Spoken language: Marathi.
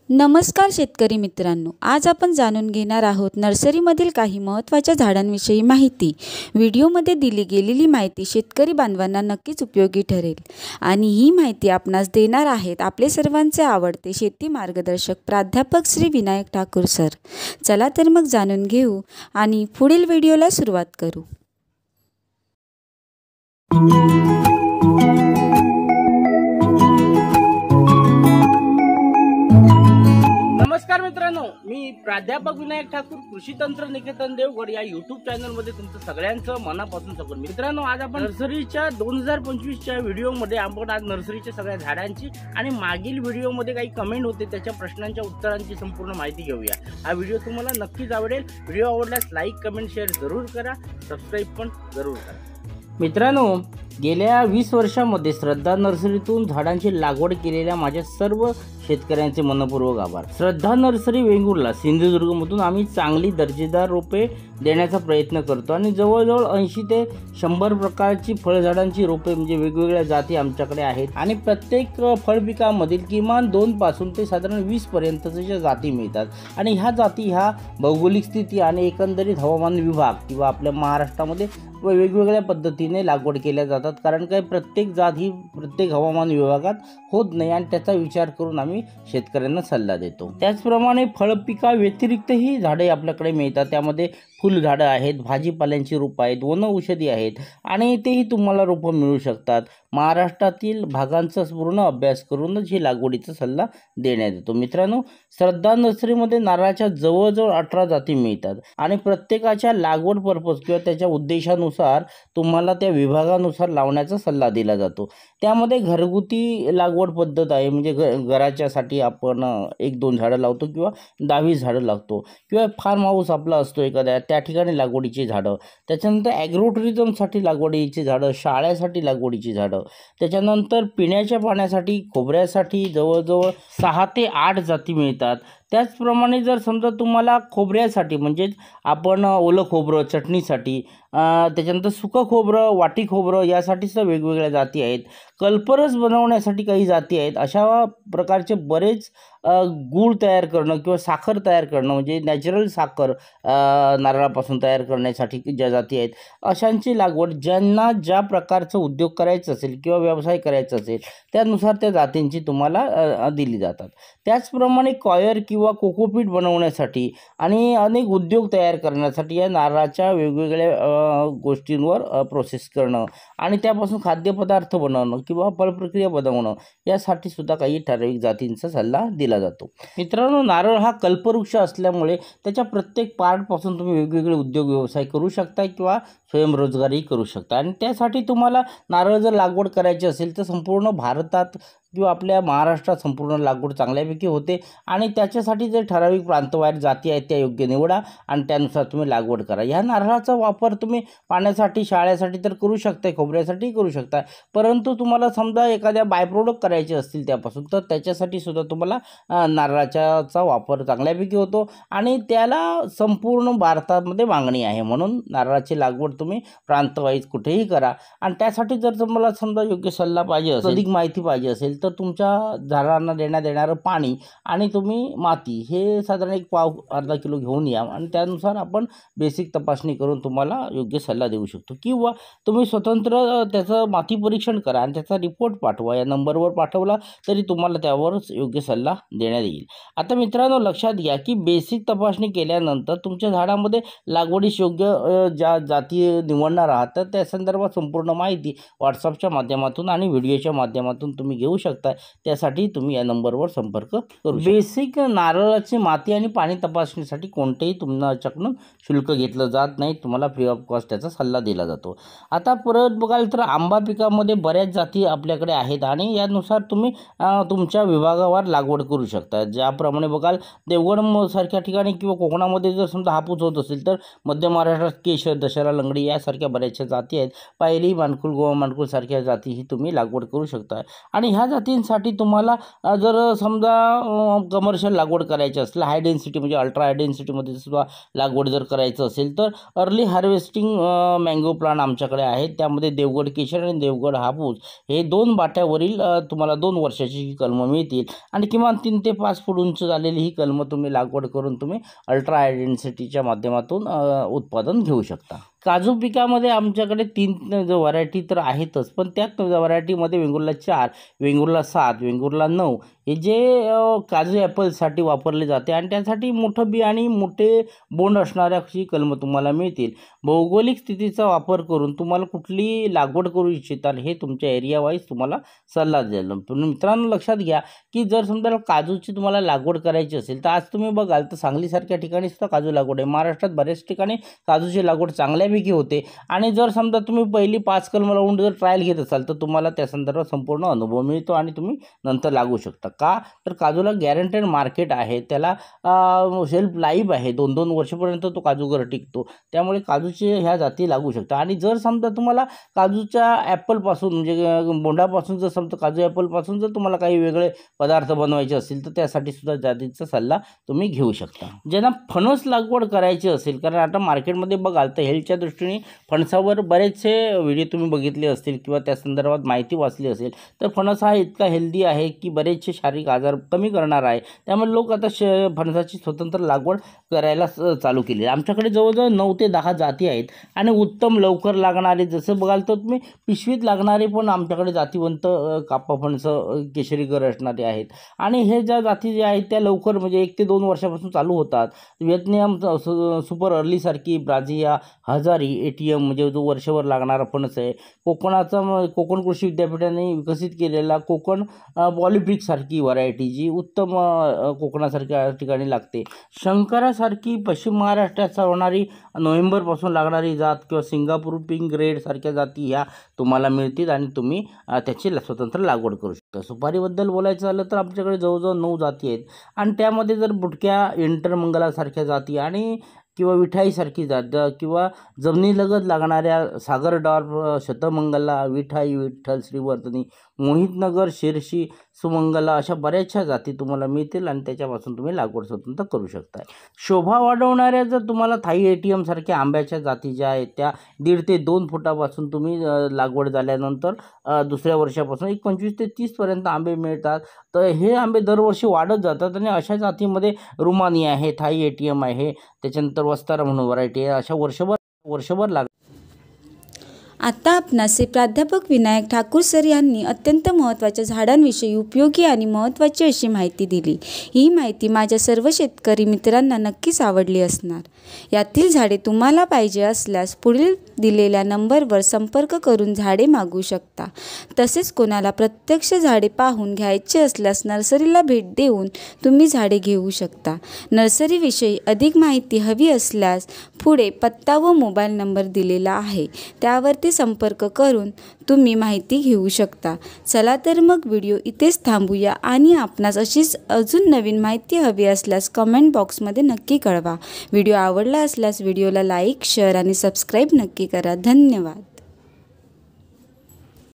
नमस्कार शेतकरी मित्रांनो, आज आपण जाणून घेणार आहोत नर्सरीमधील काही महत्त्वाच्या झाडांविषयी माहिती। व्हिडिओमध्ये दिली गेलेली माहिती शेतकरी बांधवांना नक्कीच उपयोगी ठरेल आणि ही माहिती आपणास देणार आहेत आपले सर्वांचे आवडते शेती मार्गदर्शक प्राध्यापक श्री विनायक ठाकूर सर। चला तर मग जाणून घेऊ आणि पुढील व्हिडिओला सुरुवात करू। नमस्कार मित्रांनो, मी प्राध्यापक विनायक ठाकूर कृषी तंत्र निकेतन देवगड या युट्यूब चॅनल मध्ये तुमचं सगळ्यांचं मनापासून स्वागत। मित्रांनो, आज आपण नर्सरीच्या 2025 च्या व्हिडिओमध्ये आपण आज नर्सरीच्या सगळ्या झाडांची आणि मागील व्हिडिओमध्ये काही कमेंट होते त्याच्या प्रश्नांच्या उत्तरांची संपूर्ण माहिती घेऊया। हा व्हिडिओ तुम्हाला नक्कीच आवडेल। व्हिडिओ आवडल्यास लाईक, कमेंट, शेअर जरूर करा, सबस्क्राईब पण जरूर करा। मित्रांनो, गेल्या 20 वर्षांमध्ये श्रद्धा नर्सरीतून झाडांची लागवड केलेल्या माझ्या सर्व शेतकऱ्यांचे मनपूर्वक आभार। श्रद्धा नर्सरी वेंगुर्ला सिंधुदुर्गमधून आम्ही चांगली दर्जेदार रोपे देण्याचा प्रयत्न करतो आणि जवळजवळ 80 ते 100 प्रकारची फळझाडांची रोपे म्हणजे वेगवेगळ्या जाती आमच्याकडे आहेत आणि प्रत्येक फळपिकामधील किमान 2 पासून ते साधारण 20 पर्यंतच्या जाती मिळतात आणि ह्या जाती ह्या भौगोलिक स्थिती आणि एकंदरीत हवामान विभाग किंवा आपल्या महाराष्ट्रामध्ये वेगवेगळ्या पद्धतीने लागवड केल्या जातात, कारण काय प्रत्येक जात ही प्रत्येक हवामान विभागात होत नाही आणि त्याचा विचार करून आम्ही शेतकऱ्यांना सल्ला देतो। त्याचप्रमाणे फळपिका व्यतिरिक्तही झाडे आपल्याकडे मिळतात, त्यामध्ये फुलझाडं आहेत, भाजीपाल्यांची रोपं आहेत, वनौषधी आहेत आणि तेही तुम्हाला रोपं मिळू शकतात। महाराष्ट्रातील भागांचा पूर्ण अभ्यास करूनच ही लागवडीचा सल्ला देण्यात येतो। मित्रांनो, श्रद्धा नर्सरीमध्ये नारळाच्या जवळजवळ 18 जाती मिळतात आणि प्रत्येकाच्या लागवड पर्पज किंवा त्याच्या उद्देशानुसार तुम्हाला त्या विभागानुसार लावण्याचा सल्ला दिला जातो। त्यामध्ये घरगुती लागवड पद्धत आहे, म्हणजे घराच्यासाठी आपण 1-2 झाडं लावतो किंवा 10-20 झाडं लावतो किंवा फार्म हाऊस आपला असतो एखाद्या त्या ठिकाणी लागवडीची झाडं। त्याच्यानंतर ॲग्रो टुरिझमसाठी लागवडीची झाडं, शाळेसाठी लागवडीची झाडं, त्याच्यानंतर पिण्याच्या पाण्यासाठी, खोबऱ्यासाठी जवळजवळ 6 ते 8 जाती मिळतात। त्याचप्रमाणे जर समजा तुम्हाला खोबऱ्यासाठी म्हणजेच आपण ओलं खोबरं चटणीसाठी, त्याच्यानंतर सुकं खोबरं, वाटी खोबरं यासाठी सुद्धा वेगवेगळ्या जाती आहेत। कल्परस बनवण्यासाठी काही जाती आहेत। अशा प्रकारचे बरेच गूळ तयार करणं किंवा साखर तयार करणं म्हणजे नॅचरल साखर नारळापासून तयार करण्यासाठी ज्या जाती आहेत अशांची लागवड ज्यांना ज्या प्रकारचं उद्योग करायचं असेल किंवा व्यवसाय करायचा असेल त्यानुसार त्या जातींची तुम्हाला दिली जातात। त्याचप्रमाणे कॉयर किंवा कोकोपीट बनवण्यासाठी आणि अनेक उद्योग तयार करण्यासाठी या नारळाच्या वेगवेगळ्या गोष्टींवर प्रोसेस करणं आणि त्यापासून खाद्यपदार्थ बनवणं किंवा फळप्रक्रिया बनवणं यासाठी सुद्धा काही ठराविक जातींचा सल्ला दिला जातो। मित्रांनो, नारळ हा कल्पवृक्ष असल्यामुळे त्याच्या प्रत्येक पार्टपासून तुम्ही वेगवेगळे उद्योग व्यवसाय करू शकता किंवा स्वयंरोजगारही करू शकता आणि त्यासाठी तुम्हाला नारळ जर लागवड करायची असेल तर संपूर्ण भारतात किंवा आपल्या महाराष्ट्रात संपूर्ण लागवड चांगल्यापैकी होते आणि त्याच्यासाठी जे ठराविक प्रांतबाहेर जाती आहेत त्या योग्य निवडा आणि त्यानुसार तुम्ही लागवड करा। ह्या नारळाचा वापर तुम्ही पाण्यासाठी, शाळेसाठी तर करू शकता, खोबऱ्यासाठी करू शकता, परंतु तुम्हाला समजा एखाद्या बाय प्रोडक्ट करायचे असतील त्यापासून तर त्याच्यासाठी सुद्धा तुम्हाला नारळाचा वापर चांगल्यापैकी होतो आणि त्याला संपूर्ण भारतामध्ये मागणी आहे। म्हणून नारळाची लागवड तुम्ही प्रांतवाईज कुठेही करा आणि त्यासाठी जर तुम्हाला समजा योग्य सल्ला पाहिजे असेल, अधिक माहिती पाहिजे असेल तर तुमच्या झाडांना देण्यात येणारं पाणी आणि तुम्ही माती हे साधारण 1 पाव अर्धा किलो घेऊन या आणि त्यानुसार आपण बेसिक तपासणी करून तुम्हाला योग्य सल्ला देऊ शकतो किंवा तुम्ही स्वतंत्र त्याचं माती परीक्षण करा आणि त्याचा रिपोर्ट पाठवा। या नंबरवर पाठवला तरी तुम्हाला त्यावरच योग्य सल्ला देण्यात येईल। आता मित्रांनो, लक्षात घ्या की बेसिक तपासणी केल्यानंतर तुमच्या झाडामध्ये लागवडीस योग्य ज्या जाती निवडणार आहात तर त्या संदर्भात संपूर्ण माहिती व्हॉट्सअपच्या माध्यमातून आणि व्हिडिओच्या माध्यमातून तुम्ही घेऊ शकता। त्यासाठी तुम्ही या नंबरवर संपर्क करू शकता। बेसिक नारळाची माती आणि पाणी तपासणीसाठी कोणतेही तुमच्याकडून शुल्क घेतलं जात नाही, तुम्हाला फ्री ऑफ कॉस्ट त्याचा सल्ला दिला जातो। आता परत बघाल तर आंबा पिकामध्ये बऱ्याच जाती आपल्याकडे आहेत आणि यानुसार तुम्ही तुमच्या विभागावर लागवड करू शकता। ज्याप्रमाणे बघाल देवगड सारख्या ठिकाणी किंवा कोकणामध्ये जर समजा हापूस होत असेल तर मध्य महाराष्ट्रात केशर, दशहरा, लंगडी काकडी यासारख्या बऱ्याचशा जाती आहेत. पायरी, मानकुल, गोवा मानकुल सारख्या जातीही तुम्ही लागवड करू शकता. आणि ह्या जातींसाठी तुम्हाला जर समजा कमर्शियल लागवड करायची असेल, हाय डेन्सिटी म्हणजे अल्ट्रा हाय डेन्सिटीमध्ये सुद्धा लागवड जर करायचं असेल तर अर्ली हार्वेस्टिंग मँगो प्लांट आमच्याकडे आहेत. त्यामध्ये देवगड केशर आणि देवगड हापूस हे 2 बाट्यावरील तुम्हाला 2 वर्षाची ही कलमं मिळतील. आणि किमान 3 ते 5 फूट उंच झालेली ही कलमं तुम्ही लागवड करून तुम्ही अल्ट्रा हाय डेन्सिटीच्या माध्यमातून उत्पादन घेऊ शकता. काजू पिकामध्ये आमच्याकडे 3 व्हरायटी तर आहेतच, पण त्या व्हरायटीमध्ये वेंगुर्ला 4, वेंगुर्ला 7, वेंगुर्ला 9 हे जे काजू ॲपलसाठी वापरले जाते आणि त्यासाठी मोठं बी आणि मोठे बोंड असणाऱ्या अशी कलमं तुम्हाला मिळतील. भौगोलिक स्थितीचा वापर करून तुम्हाला कुठली लागवड करू इच्छिताल हे तुमच्या एरिया वाईज तुम्हाला सल्ला द्याल. पण मित्रांनो लक्षात घ्या की जर समजा काजूची तुम्हाला लागवड करायची असेल तर आज तुम्ही बघाल तर सांगलीसारख्या ठिकाणी सुद्धा काजू लागवड आहे. महाराष्ट्रात बऱ्याच ठिकाणी काजूची लागवड चांगल्यापैकी होते. आणि जर समजा तुम्ही पहिली 5 कलमं लावून जर ट्रायल घेत असाल तर तुम्हाला त्या संदर्भात संपूर्ण अनुभव मिळतो आणि तुम्ही नंतर लागू शकता. का तर काजूला गॅरंटेड मार्केट आहे, त्याला शेल्फ लाईफ आहे, 2-2 वर्षापर्यंत तो काजूगर टिकतो. त्यामुळे काजूचे ह्या जाती लागू शकतात. आणि जर समजा तुम्हाला काजूच्या ॲपलपासून म्हणजे बोंडापासून जर समजा काजू ॲपलपासून जर तुम्हाला काही वेगळे पदार्थ बनवायचे असतील तर त्यासाठी सुद्धा जातीचा सल्ला तुम्ही घेऊ शकता. ज्यांना फणस लागवड करायची असेल, कारण आता मार्केटमध्ये बघाल तर हेल्थच्या दृष्टीने फणसावर बरेचसे व्हिडिओ तुम्ही बघितले असतील किंवा त्या संदर्भात माहिती वाचली असेल, तर फणस हा इतका हेल्दी आहे की बरेचसे शारीरिक आजार कमी करणार आहे. त्यामुळे लोक आता फणसाची स्वतंत्र लागवड करायला चालू केली. आमच्याकडे जवळजवळ 9 ते 10 जाती आहेत आणि उत्तम लवकर लागणारे जसं बघाल तर तुम्ही पिशवीत लागणारे पण आमच्याकडे जातीवंत कापा फणस केशरीगर असणारे आहेत. आणि हे ज्या जाती ज्या आहेत त्या लवकर म्हणजे 1 ते 2 वर्षापासून चालू होतात. व्हिएतनाम सुपर अर्लीसारखी, ब्राझिया, हजारी, ATM म्हणजे जो वर्षभर लागणारा फणस आहे. कोकण कृषी विद्यापीठाने विकसित केलेला कोकण पॉलिब्रिक सारखी व्हरायटी जी उत्तम कोकणासारख्या ठिकाणी लागते. शंकरासारखी पश्चिम महाराष्ट्रात चालणारी नोव्हेंबरपासून लागणारी जात किंवा सिंगापूर पिंक रेड सारख्या जाती ह्या तुम्हाला मिळतील आणि तुम्ही त्याची स्वतंत्र लागवड करू शकता. सुपारीबद्दल बोलायचं झालं तर आमच्याकडे जवळजवळ 9 जाती आहेत आणि त्यामध्ये जर बुटक्या, इंटरमंगलासारख्या जाती आणि किंवा विठाईसारखी जात किंवा जमिनीलगत लागणाऱ्या सागर डॉर्फ, शतमंगला, विठाई, विठ्ठल, श्रीवर्धनी, मोहितनगर, शिरशी, सुमंगला अशा बऱ्याचशा जाती तुम्हाला मिळतील आणि त्याच्यापासून तुम्ही लागवड स्वतंत्र करू शकता. शोभा वाढवणाऱ्या जर तुम्हाला थाई ATM सारख्या आंब्याच्या जाती ज्या आहेत त्या 1.5 ते 2 फुटापासून तुम्ही लागवड झाल्यानंतर दुसऱ्या वर्षापासून 25 ते 30पर्यंत आंबे मिळतात. तर हे आंबे दरवर्षी वाढत जातात आणि अशा जातीमध्ये रुमानी आहे, थाई ATM आहे, त्याच्यानंतर वस्तारा म्हणून व्हरायटी आहे. अशा वर्षभर लागतात. आता आपणास प्राध्यापक विनायक ठाकूर सर यांनी अत्यंत महत्त्वाच्या झाडांविषयी उपयोगी आणि महत्त्वाची अशी माहिती दिली. ही माहिती माझ्या सर्व शेतकरी मित्रांना नक्कीच आवडली असणार. यातील झाडे तुम्हाला पाहिजे असल्यास पुढील दिलेल्या नंबरवर संपर्क करून झाडे मागवू शकता. तसेच कोणाला प्रत्यक्ष झाडे पाहून घ्यायचे असल्यास नर्सरीला भेट देऊन तुम्ही झाडे घेऊ शकता. नर्सरीविषयी अधिक माहिती हवी असल्यास पुढे पत्ता व मोबाईल नंबर दिलेला आहे, त्यावरती संपर्क करून तुम्ही माहिती घेऊ शकता. चला तर मग व्हिडिओ इथेच थांबूया आणि आपणास अशीच अजून नवीन माहिती हवी असल्यास कमेंट बॉक्समध्ये नक्की कळवा. व्हिडिओ आवडला असल्यास व्हिडिओला लाईक, शेअर आणि सबस्क्राईब नक्की करा. धन्यवाद.